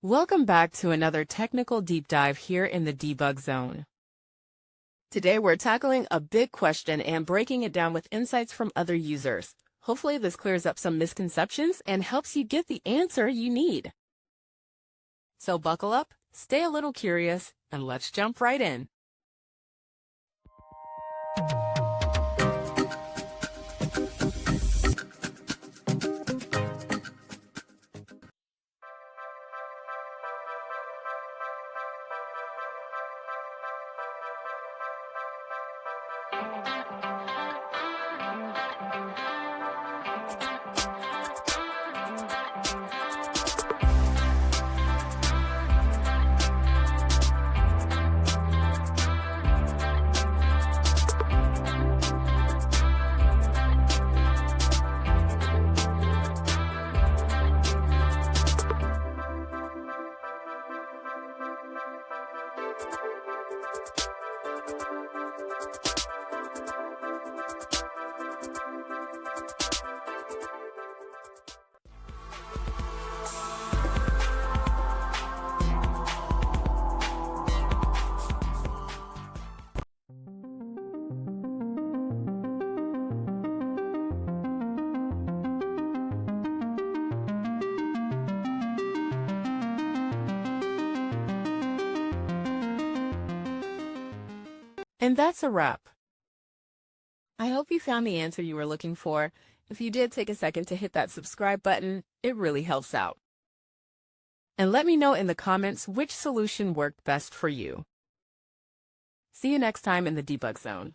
Welcome back to another technical deep dive here in the debug zone. Today we're tackling a big question and breaking it down with insights from other users. Hopefully this clears up some misconceptions and helps you get the answer you need. So buckle up, stay a little curious, and let's jump right in. And that's a wrap. I hope you found the answer you were looking for. If you did, take a second to hit that subscribe button. It really helps out. And let me know in the comments which solution worked best for you. See you next time in the debug zone.